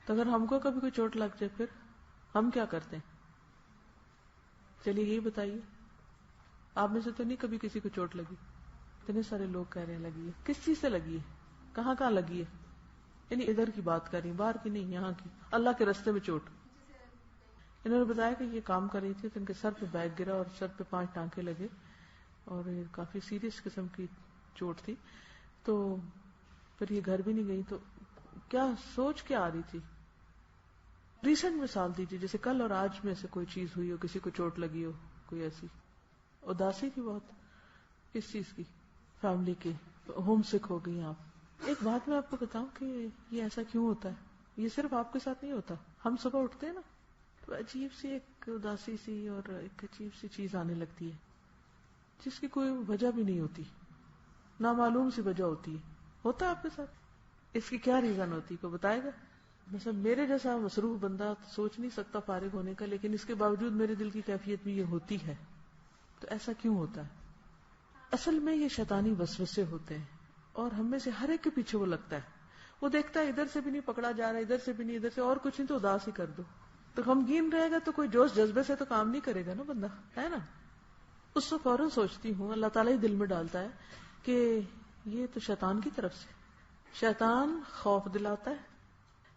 تو اگر ہم کو کبھی کوئی چوٹ لگ جائے پھر ہم کیا کرتے ہیں؟ چلیے یہی بتائیے. آپ میں سے تو نہیں کبھی کسی کو چوٹ لگی؟ اتنے سارے لوگ کہہ رہے ہیں لگی ہے. کس چیز سے لگی ہے؟ کہاں لگی ہے؟ یعنی ادھر کی بات کر رہی ہیں، باہر کی نہیں، یہاں کی. اللہ کے راستے میں چوٹ. انہوں نے بتایا کہ یہ کام کر رہی تھی تو ان کے سر پہ بیگ گرا اور سر پہ 5 ٹانکے لگے اور یہ کافی سیریس قسم کی چوٹ تھی. تو پھر یہ گھر بھی نہیں گئی. تو کیا سوچ کیا آ رہی تھی؟ ریسنٹ مثال دیجیے، جیسے کل اور آج میں سے کوئی چیز ہوئی ہو، کسی کو چوٹ لگی ہو، کوئی ایسی اداسی کی بات. کس چیز کی؟ فیملی کی. ہوم سک ہو گئی آپ. ایک بات میں آپ کو بتاؤں کہ یہ ایسا کیوں ہوتا ہے. یہ صرف آپ کے ساتھ نہیں ہوتا. ہم صبح اٹھتے ہیں نا تو عجیب سی ایک اداسی سی اور ایک عجیب سی چیز آنے لگتی ہے جس کی کوئی وجہ بھی نہیں ہوتی، نامعلوم سی وجہ ہوتی ہے. ہوتا ہے آپ کے ساتھ؟ اس کی کیا ریزن ہوتی ہے؟ کوئی بتائے گا؟ مثلا میرے جیسا مصروف بندہ سوچ نہیں سکتا فارغ ہونے کا، لیکن اس کے باوجود میرے دل کی کیفیت بھی یہ ہوتی ہے. تو ایسا کیوں ہوتا ہے؟ اصل میں یہ شیطانی وسوسے ہوتے ہیں اور ہم میں سے ہر ایک کے پیچھے وہ لگتا ہے. وہ دیکھتا ہے ادھر سے بھی نہیں پکڑا جا رہا، ادھر سے بھی نہیں، ادھر سے اور کچھ نہیں تو اداس ہی کر دو. تو غمگین رہے گا تو کوئی جوش جذبے سے تو کام نہیں کرے گا نا بندہ، ہے نا. اس کو فوراً سوچتی ہوں، اللہ تعالیٰ ہی دل میں ڈالتا ہے کہ یہ تو شیطان کی طرف سے. شیطان خوف دلاتا ہے،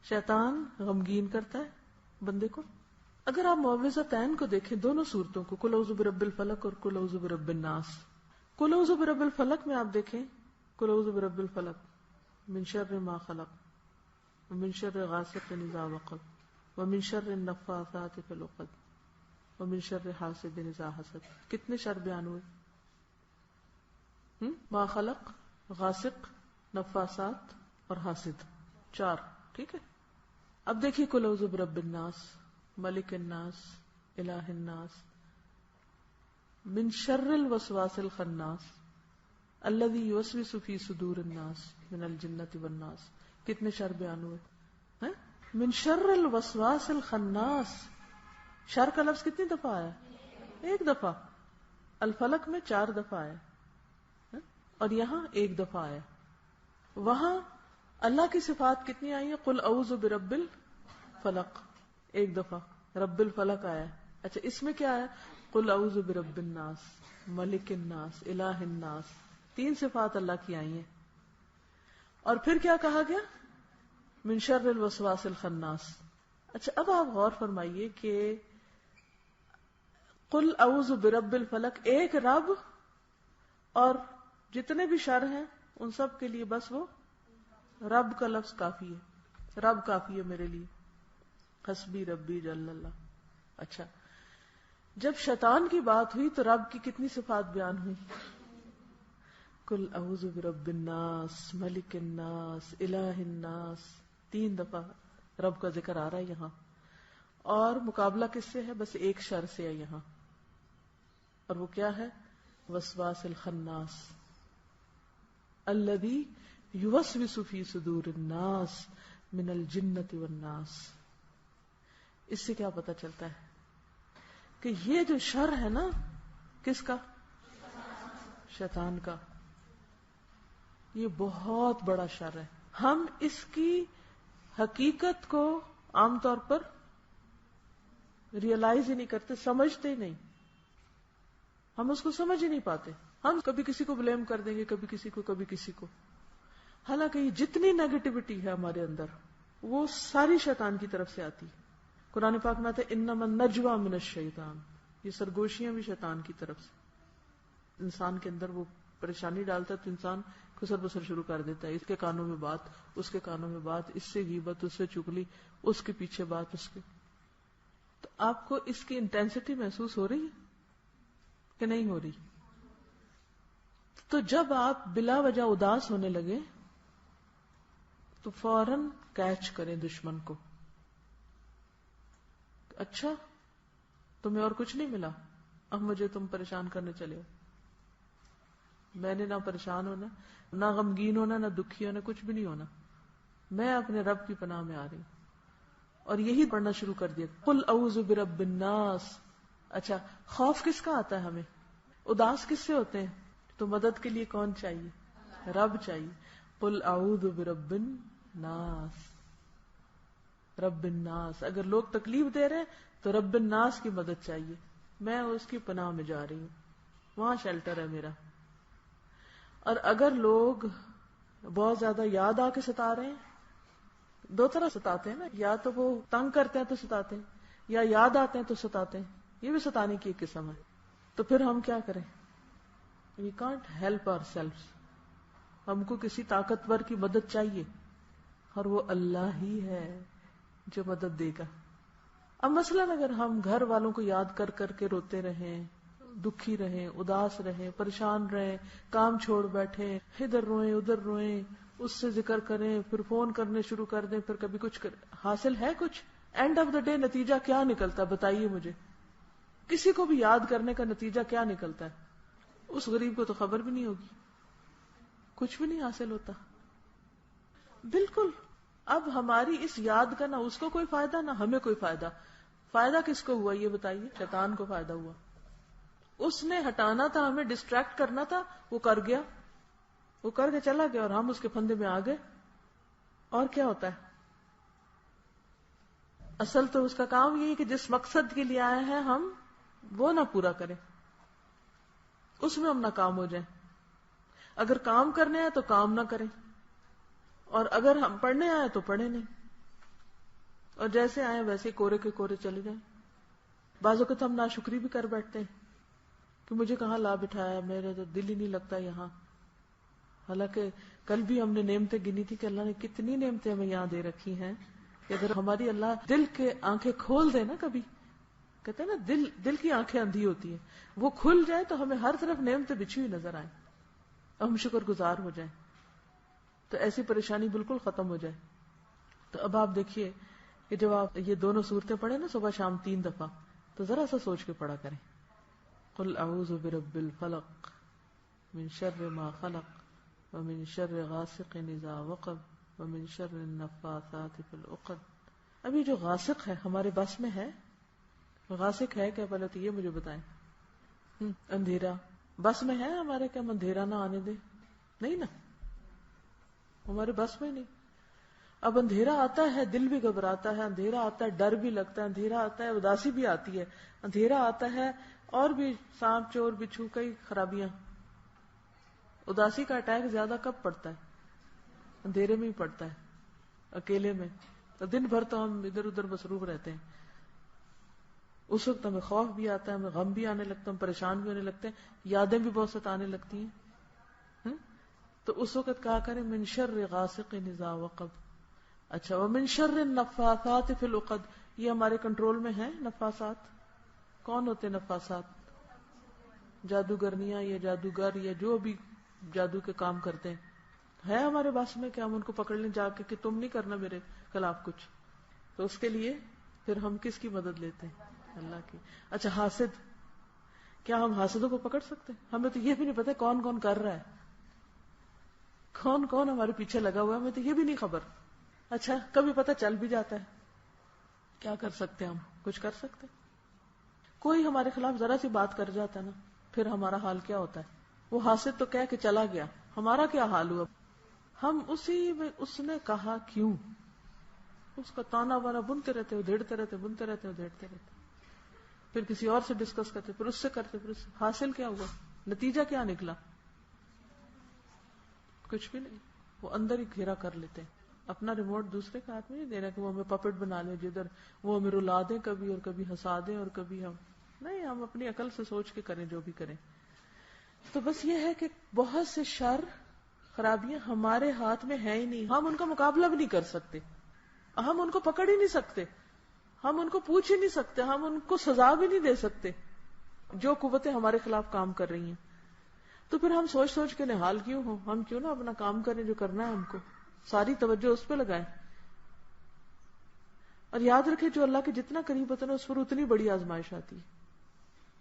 شیطان غمگین کرتا ہے بندے کو. اگر آپ معوذتین کو دیکھیں، دونوں صورتوں کو، قل اعوذ برب الفلق اور قل اعوذ برب الناس. قل اعوذ برب الفلق میں آپ دیکھیں، قل اعوذ برب الفلق من شر ما خلق ومن شر غاسق اذا وقب ومن شر النفاثات في العقد ومن شر حاسد اذا حسد. کتنے شر بیان ہوئے؟ ما خلق، غاسق، نفاثات اور حاسد، 4. ٹھیک ہے. اب دیکھیے قل اعوذ برب الناس، ملک الناس، الہ الناس، من شر الوسواس الخناس الذی یوسوس فی صدور الناس من الجنۃ والناس. کتنے شر بیان ہوئے؟ من شر الوسواس الخناس. شر کا لفظ کتنی دفعہ آیا؟ 1 دفعہ. الفلق میں 4 دفعہ آیا اور یہاں 1 دفعہ آیا. وہاں اللہ کی صفات کتنی آئی ہیں؟ قل اعوذ برب الفلق 1 دفعہ، رب الفلق آیا. اچھا اس میں کیا ہے؟ قل اعوذ برب الناس، ملک الناس، الہ الناس. 3 صفات اللہ کی آئی ہیں. اور پھر کیا کہا گیا؟ من شر الوسواس الخناس. اچھا اب آپ غور فرمائیے کہ قل اعوذ برب الفلق، ایک رب اور جتنے بھی شر ہیں ان سب کے لیے بس وہ رب کا لفظ کافی ہے. رب کافی ہے میرے لیے، حسبی ربی جل اللہ. اچھا جب شیطان کی بات ہوئی تو رب کی کتنی صفات بیان ہوئی؟ قل اعوذ برب الناس، ملک الناس، الہ الناس. 3 دفعہ رب کا ذکر آ رہا ہے یہاں. اور مقابلہ کس سے ہے؟ بس ایک شر سے ہے یہاں، اور وہ کیا ہے؟ وسواس الخناس الذی یوسوس فی صدور الناس من الجنۃ والناس. اس سے کیا پتہ چلتا ہے کہ یہ جو شر ہے نا، کس کا؟ شیطان کا. یہ بہت بڑا شر ہے. ہم اس کی حقیقت کو عام طور پر ریئلائز ہی نہیں کرتے، سمجھتے ہی نہیں. ہم اس کو سمجھ ہی نہیں پاتے. ہم کبھی کسی کو بلیم کر دیں گے، کبھی کسی کو، کبھی کسی کو. حالانکہ یہ جتنی نیگیٹیوٹی ہے ہمارے اندر وہ ساری شیطان کی طرف سے آتی. قرآن پاک میں آتا ہے انما النجوى من الشیطان. یہ سرگوشیاں بھی شیطان کی طرف سے. انسان کے اندر وہ پریشانی ڈالتا ہے تو انسان خسر بسر شروع کر دیتا ہے. اس کے کانوں میں بات، اس کے کانوں میں بات، اس سے غیبت، اس سے چغلی، اس کے پیچھے بات، اس کے. تو آپ کو اس کی انٹینسٹی محسوس ہو رہی ہے کہ نہیں ہو رہی؟ تو جب آپ بلا وجہ اداس ہونے لگے تو فوراً کیچ کریں دشمن کو. اچھا تمہیں اور کچھ نہیں ملا، اب مجھے تم پریشان کرنے چلے ہو. میں نے نہ پریشان ہونا، نہ غمگین ہونا، نہ دکھی ہونا، کچھ بھی نہیں ہونا. میں اپنے رب کی پناہ میں آ رہی ہوں. اور یہی پڑھنا شروع کر دیا، قل اعوذ برب الناس. اچھا خوف کس کا آتا ہے ہمیں؟ اداس کس سے ہوتے ہیں؟ تو مدد کے لیے کون چاہیے؟ رب چاہیے. قل اعوذ برب الناس. رب الناس. اگر لوگ تکلیف دے رہے ہیں تو رب الناس کی مدد چاہیے. میں اس کی پناہ میں جا رہی ہوں, وہاں شیلٹر ہے میرا. اور اگر لوگ بہت زیادہ یاد آ کے ستا رہے ہیں, دو طرح ستاتے ہیں نا, یا تو وہ تنگ کرتے ہیں تو ستاتے ہیں, یا یاد آتے ہیں تو ستاتے ہیں, یہ بھی ستانے کی ایک قسم ہے. تو پھر ہم کیا کریں؟ We can't help ourselves. ہم کو کسی طاقتور کی مدد چاہیے, اور وہ اللہ ہی ہے جو مدد دے گا. اب مثلاً اگر ہم گھر والوں کو یاد کر کر کے روتے رہیں, دکھی رہیں, اداس رہیں, پریشان رہیں, کام چھوڑ بیٹھیں, ادھر روئیں ادھر روئیں, اس سے ذکر کریں, پھر فون کرنے شروع کر دیں, پھر کبھی کچھ حاصل ہے کچھ؟ اینڈ آف دا ڈے نتیجہ کیا نکلتا؟ بتائیے مجھے. کسی کو بھی یاد کرنے کا نتیجہ کیا نکلتا ہے؟ اس غریب کو تو خبر بھی نہیں ہوگی, کچھ بھی نہیں حاصل ہوتا. بالکل. اب ہماری اس یاد کا نہ اس کو کوئی فائدہ نہ ہمیں کوئی فائدہ. فائدہ کس کو ہوا یہ بتائیے؟ شیطان کو فائدہ ہوا. اس نے ہٹانا تھا, ہمیں ڈسٹریکٹ کرنا تھا, وہ کر گیا, وہ کر کے چلا گیا, اور ہم اس کے پھندے میں آ گئے. اور کیا ہوتا ہے؟ اصل تو اس کا کام یہ ہے کہ جس مقصد کے لیے آئے ہیں ہم وہ نہ پورا کریں, اس میں ہم ناکام ہو جائیں. اگر کام کرنے آئے تو کام نہ کریں, اور اگر ہم پڑھنے آئے تو پڑھے نہیں, اور جیسے آئے ویسے کورے کے کورے چلے جائیں. بعض اوقات ہم ناشکری بھی کر بیٹھتے ہیں کہ مجھے کہاں لا بٹھایا, میرا تو دل ہی نہیں لگتا یہاں. حالانکہ کل بھی ہم نے نعمتیں گنی تھی کہ اللہ نے کتنی نعمتیں ہمیں یہاں دے رکھی ہیں, کہ اگر ہماری اللہ دل کے آنکھیں کھول دے نا, کبھی کہتے ہیں نا دل کی آنکھیں اندھی ہوتی ہیں, وہ کھل جائے تو ہمیں ہر طرف نعمتیں بچھی ہوئی نظر آئیں, ہم شکر گزار ہو جائیں, تو ایسی پریشانی بالکل ختم ہو جائے. تو اب آپ دیکھیے کہ جب آپ یہ دونوں صورتیں پڑھیں نا صبح شام 3 دفعہ, تو ذرا سا سوچ کے پڑھا کریں. قل اعوذ برب الفلق من شر ما خلق ومن شر غاسق اذا وقب ومن شر النفاثات في العقد. ابھی جو غاسق ہے ہمارے بس میں ہے؟ غاسق ہے کیا؟ پہلے تو یہ مجھے بتائیں. اندھیرا بس میں ہے ہمارے؟ کیا ہم اندھیرا نہ آنے دیں؟ نہیں نا, ہمارے بس میں نہیں. اب اندھیرا آتا ہے دل بھی گھبراتا ہے, اندھیرا آتا ہے ڈر بھی لگتا ہے, اندھیرا آتا ہے اداسی بھی آتی ہے, اندھیرا آتا ہے اور بھی سانپ چور بچھو کئی خرابیاں. اداسی کا اٹیک زیادہ کب پڑتا ہے؟ اندھیرے میں ہی پڑتا ہے, اکیلے میں. تو دن بھر تو ہم ادھر ادھر مصروف رہتے ہیں. اس وقت ہمیں خوف بھی آتا ہے, ہمیں غم بھی آنے لگتا ہے, ہم پریشان بھی ہونے لگتے ہیں, یادیں بھی بہت ستانے لگتی ہیں. تو اس وقت کہا کریں من شر غاسق اذا وقب. اچھا, ومن شر النفاثات فی العقد, یہ ہمارے کنٹرول میں ہے نفاثات. کون ہوتے نفاثات؟ جادوگرنیاں یا جادوگر یا جو بھی جادو کے کام کرتے ہیں. ہے ہمارے بس میں کہ ہم ان کو پکڑ لیں جا کے کہ تم نہیں کرنا میرے خلاف کچھ؟ تو اس کے لیے پھر ہم کس کی مدد لیتے ہیں؟ اللہ کی. اچھا, حاسد, کیا ہم حاسدوں کو پکڑ سکتے ہیں؟ ہمیں تو یہ بھی نہیں پتا کون کون کر رہا ہے, کون کون ہمارے پیچھے لگا ہوا ہے, ہمیں تو یہ بھی نہیں خبر. اچھا, کبھی پتا چل بھی جاتا ہے, کیا کر سکتے ہیں ہم؟ کچھ کر سکتے؟ کوئی ہمارے خلاف ذرا سی بات کر جاتا ہے نا, پھر ہمارا حال کیا ہوتا ہے؟ وہ حاسد تو کہہ کے چلا گیا, ہمارا کیا حال ہوا؟ ہم اسی میں اس نے کہا کیوں, اس کا تانا بانا بنتے رہتے, ادھیڑتے رہتے, بنتے رہتے, ادھیڑتے رہتے, پھر کسی اور سے ڈسکس کرتے, پھر اس سے کرتے, پھر اس سے. حاصل کیا ہوا؟ نتیجہ کیا نکلا؟ کچھ بھی نہیں. وہ اندر ہی گھیرا کر لیتے ہیں. اپنا ریموٹ دوسرے کے ہاتھ میں نہیں دینا کہ وہ ہمیں پپٹ بنا لیں, جدھر وہ ہمیں رلا دیں کبھی, اور کبھی ہنسا دیں, اور کبھی ہم نہیں, ہم اپنی عقل سے سوچ کے کریں جو بھی کریں. تو بس یہ ہے کہ بہت سے شر خرابیاں ہمارے ہاتھ میں ہے ہی نہیں, ہم ان کا مقابلہ بھی نہیں کر سکتے, ہم ان کو پکڑ ہی نہیں سکتے, ہم ان کو پوچھ ہی نہیں سکتے, ہم ان کو سزا بھی نہیں دے سکتے جو قوتیں ہمارے خلاف کام کر رہی ہیں. تو پھر ہم سوچ سوچ کے نہال کیوں ہوں؟ ہم کیوں نہ اپنا کام کریں جو کرنا ہے ہم کو, ساری توجہ اس پہ لگائیں. اور یاد رکھیں جو اللہ کے جتنا قریب ہوتا ہے نا اس پر اتنی بڑی آزمائش آتی ہے,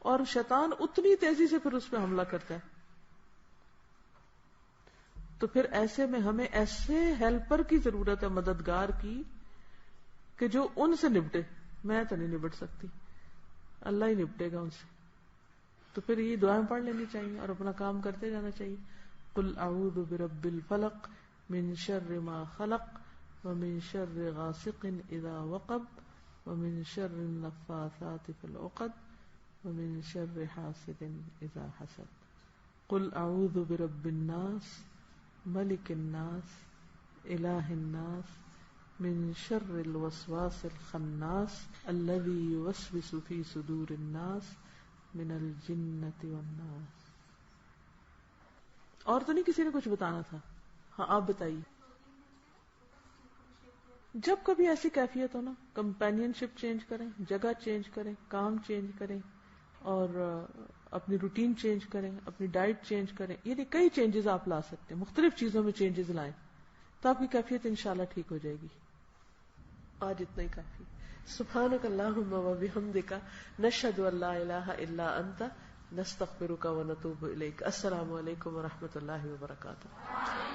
اور شیطان اتنی تیزی سے پھر اس پہ حملہ کرتا ہے. تو پھر ایسے میں ہمیں ایسے ہیلپر کی ضرورت ہے, مددگار کی, کہ جو ان سے نپٹے. میں تو نہیں نپٹ سکتی, اللہ ہی نپٹے گا ان سے. تو پھر یہ دعائیں پڑھ لینی چاہیے اور اپنا کام کرتے جانا چاہیے. قل اعوذ برب الفلق من شر ما خلق ومن شر غاسق اذا وقب ومن شر النفاثات في العقد ومن شر حاسد اذا حسد قل اعوذ برب الناس ملك الناس الہ الناس من شر الوسواس الخناس الذي يوسوس في صدور الناس من الجنة والناس. اور تو نہیں کسی نے کچھ بتانا تھا؟ ہاں آپ بتائیے. جب کبھی ایسی کیفیت ہو نا، کمپینین شپ چینج کریں، جگہ چینج کریں، کام چینج کریں، اور اپنی روٹین چینج کریں، اپنی ڈائٹ چینج کریں، یعنی کئی چینجز آپ لا سکتے ہیں، مختلف چیزوں میں چینجز لائیں تو آپ کی کیفیت انشاءاللہ ٹھیک ہو جائے گی. آج اتنا ہی کافی. سبحانک اللہم و بحمدک نشہد ان لا الہ الا انت نستغفرک و نتوب الیک. السلام علیکم و رحمۃ اللہ وبرکاتہ.